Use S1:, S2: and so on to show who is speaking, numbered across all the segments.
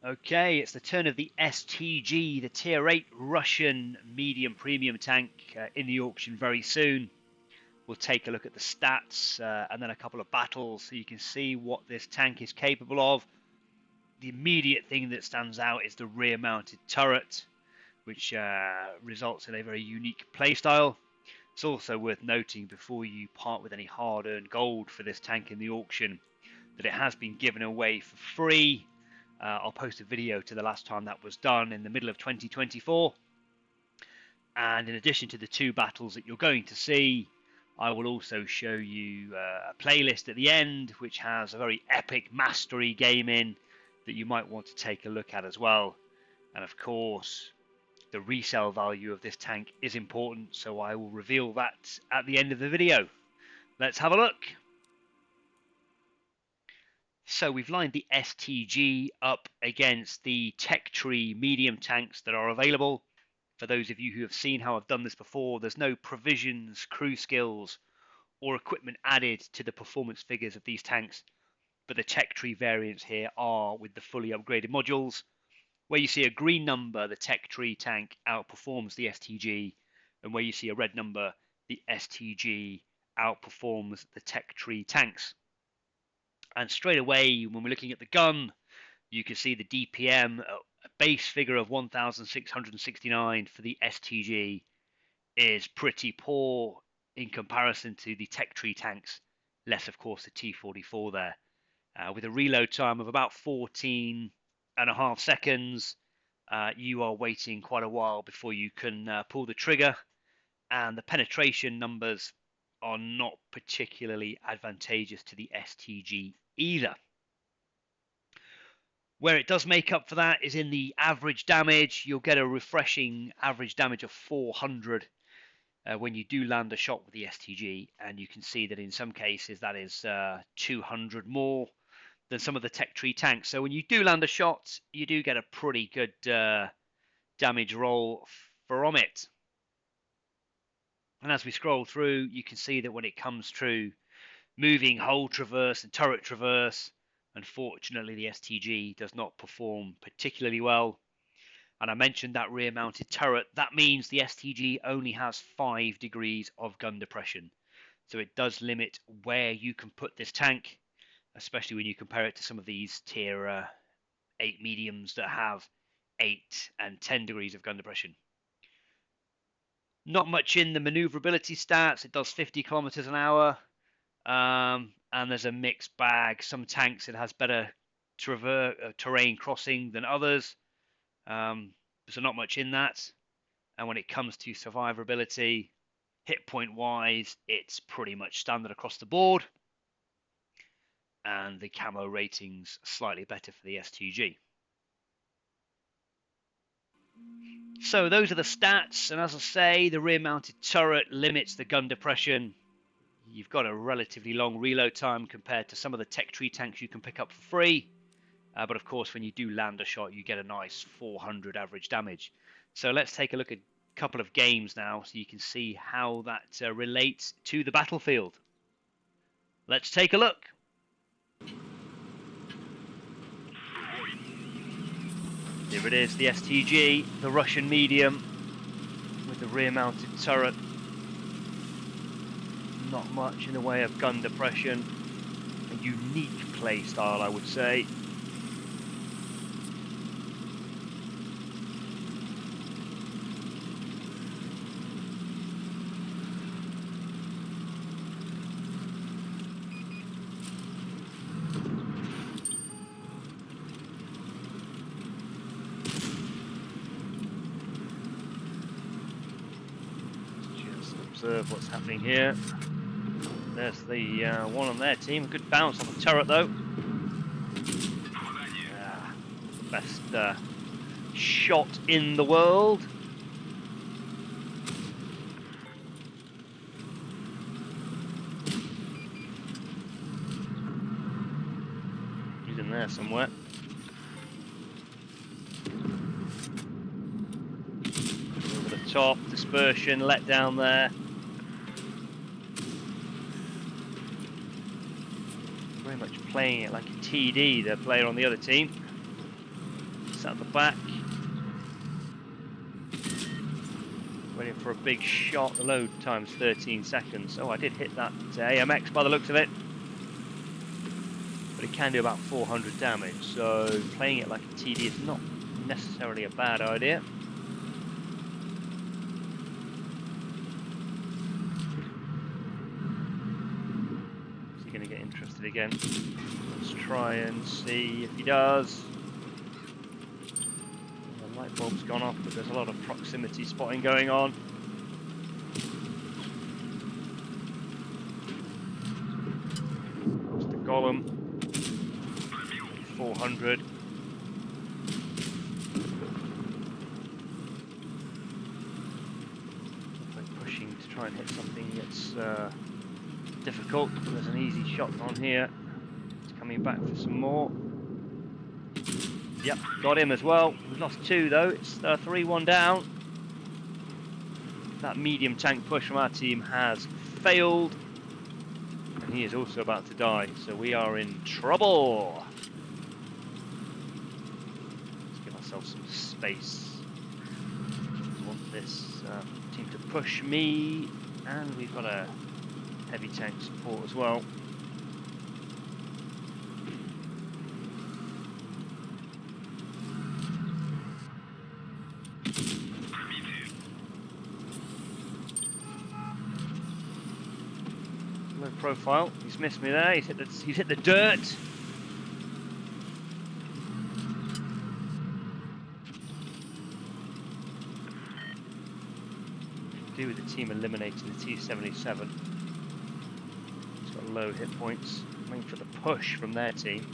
S1: Okay, it's the turn of the STG, the Tier 8 Russian medium premium tank in the auction very soon. We'll take a look at the stats and then a couple of battles so you can see what this tank is capable of. The immediate thing that stands out is the rear mounted turret, which results in a very unique playstyle. It's also worth noting before you part with any hard-earned gold for this tank in the auction that it has been given away for free. I'll post a video to the last time that was done in the middle of 2024. And in addition to the two battles that you're going to see, I will also show you a playlist at the end, which has a very epic mastery game in that you might want to take a look at as well. And of course, the resale value of this tank is important, so I will reveal that at the end of the video. Let's have a look. So we've lined the STG up against the Tech Tree medium tanks that are available. For those of you who have seen how I've done this before, there's no provisions, crew skills, or equipment added to the performance figures of these tanks, but the Tech Tree variants here are with the fully upgraded modules. Where you see a green number, the Tech Tree tank outperforms the STG, and where you see a red number, the STG outperforms the Tech Tree tanks. And straight away, when we're looking at the gun, you can see the DPM, a base figure of 1,669 for the STG, is pretty poor in comparison to the Tech Tree tanks, less of course the T44 there. With a reload time of about 14.5 seconds, you are waiting quite a while before you can pull the trigger, and the penetration numbers are not particularly advantageous to the STG either. Where it does make up for that is in the average damage. You'll get a refreshing average damage of 400 when you do land a shot with the STG, and you can see that in some cases that is 200 more than some of the Tech Tree tanks. So when you do land a shot, you do get a pretty good damage roll from it. And as we scroll through, you can see that when it comes through moving hull traverse and turret traverse, unfortunately the STG does not perform particularly well. And I mentioned that rear mounted turret. That means the STG only has 5 degrees of gun depression. So it does limit where you can put this tank, especially when you compare it to some of these tier 8 mediums that have 8 and 10 degrees of gun depression. Not much in the maneuverability stats. It does 50 kilometers an hour. And there's a mixed bag. Some tanks it has better terrain crossing than others. So not much in that. And when it comes to survivability, hit point wise, it's pretty much standard across the board. And the camo ratings slightly better for the STG. So those are the stats, and as I say, the rear mounted turret limits the gun depression. You've got a relatively long reload time compared to some of the Tech Tree tanks you can pick up for free. But of course, when you do land a shot, you get a nice 400 average damage. So let's take a look at a couple of games now so you can see how that relates to the battlefield. Let's take a look. Here it is, the STG, the Russian medium with the rear mounted turret. Not much in the way of gun depression. A unique playstyle, I would say. Just observe what's happening here. There's the one on their team. Good bounce on the turret though. The best shot in the world. He's in there somewhere. Over the top, dispersion, let down there. Very much playing it like a TD, the player on the other team. Blitz at the back. Waiting for a big shot. The load time's 13 seconds. Oh, I did hit that AMX by the looks of it. But it can do about 400 damage, so playing it like a TD is not necessarily a bad idea. Is he going to get interested again? Let's try and see if he does. The light bulb's gone off, but there's a lot of proximity spotting going on. That's the golem. 400. Pushing to try and hit something that's difficult. There's an easy shot on here. It's coming back for some more. Yep, got him as well. We've lost 2 though. It's 3-1 down. That medium tank push from our team has failed. And he is also about to die. So we are in trouble. Some space. We want this team to push me, and we've got a heavy tank support as well. Low profile. He's missed me there. He's hit the dirt. Do with the team eliminating the T-77. It's got low hit points. Waiting for the push from their team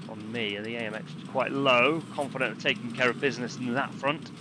S1: on me, and the AMX was quite low. Confident of taking care of business in that front.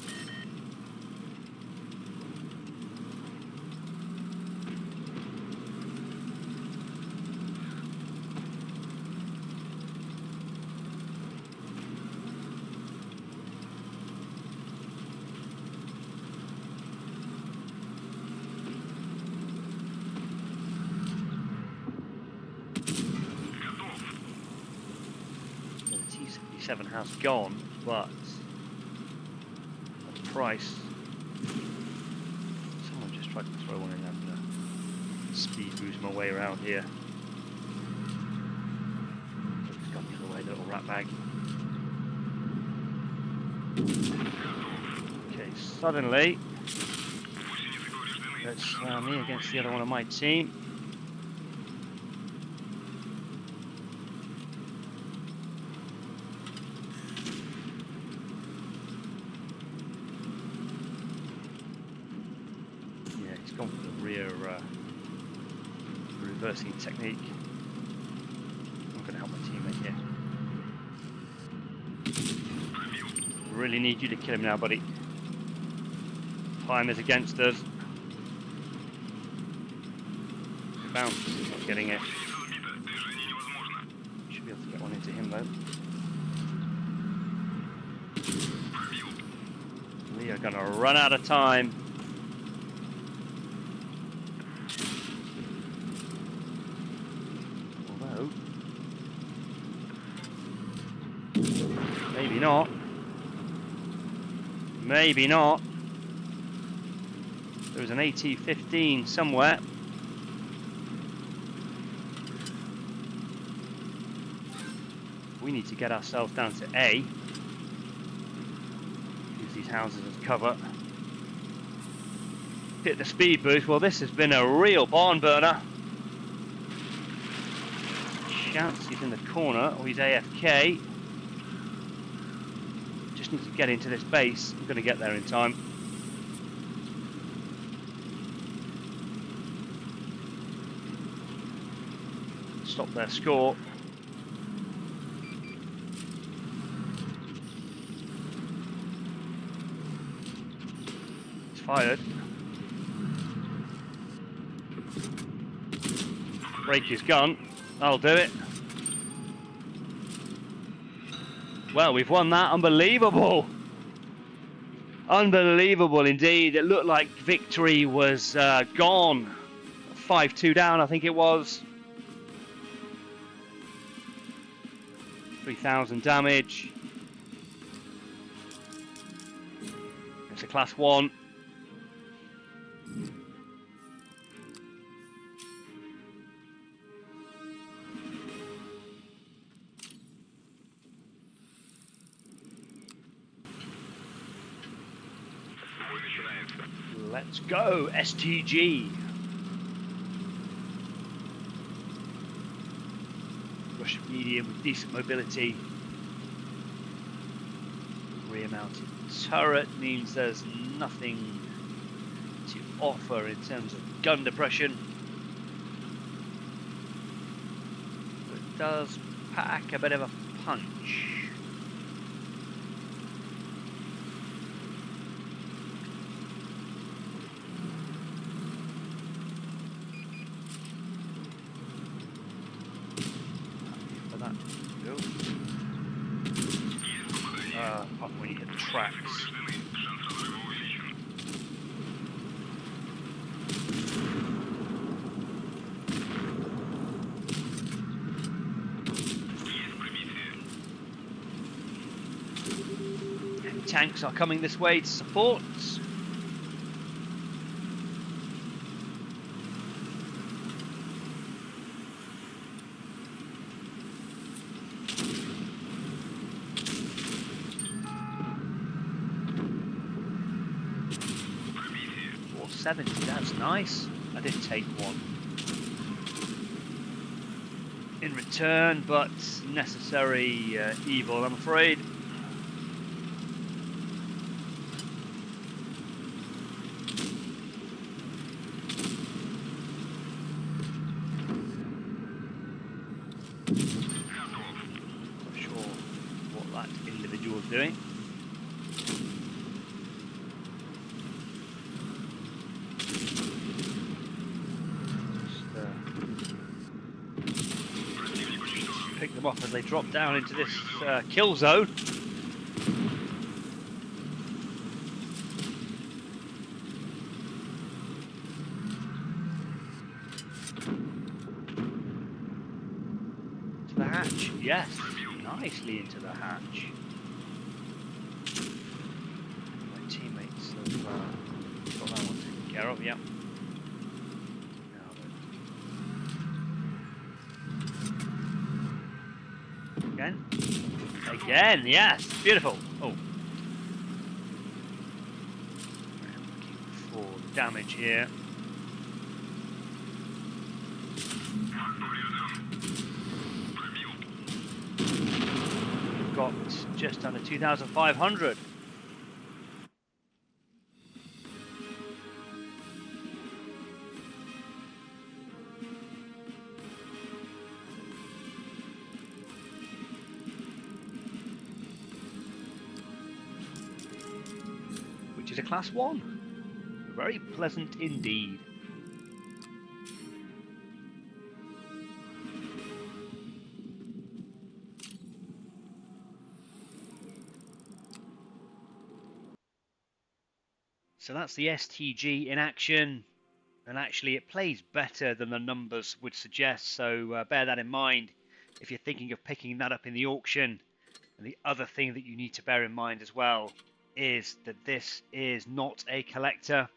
S1: Has gone, but at the price. Someone just tried to throw one in and speed boost my way around here. It's gone the other way, little rat bag. Okay, suddenly it's me against the other one of my team. Gone for the rear reversing technique. I'm going to help my teammate here. Really need you to kill him now, buddy. Time is against us. Bounce, not getting it. Should be able to get one into him though. We are going to run out of time. Maybe not. Maybe not. There's an AT-15 somewhere. We need to get ourselves down to A. Use these houses as cover. Hit the speed boost. Well, this has been a real barn burner. Chance he's in the corner, or he's AFK. Just need to get into this base. I'm going to get there in time. Stop their score. It's fired. Break his gun. That'll do it. Well, we've won that. Unbelievable. Unbelievable indeed. It looked like victory was gone. 5-2 down, I think it was. 3,000 damage. Class 1. Let's go, STG. Russian medium with decent mobility. Rear mounted turret means there's nothing to offer in terms of gun depression. But it does pack a bit of a punch. Apart from when you hit the tracks. And tanks are coming this way to support. That's nice. I did take one in return, but necessary evil, I'm afraid. Not sure what that individual is doing. Pick them off as they drop down into this kill zone. To the hatch, yes, nicely into the hatch. My teammates have got that one taken care of, yeah. Again, yes, beautiful. Oh, looking for damage here. We've got just under 2,500. Which is a Class 1. Very pleasant indeed. So that's the STG in action, and actually it plays better than the numbers would suggest, so bear that in mind if you're thinking of picking that up in the auction. And the other thing that you need to bear in mind as well is that this is not a collector.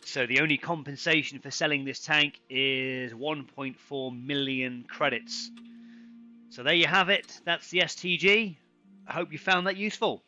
S1: So the only compensation for selling this tank is 1.4 million credits. So there you have it. That's the STG. I hope you found that useful.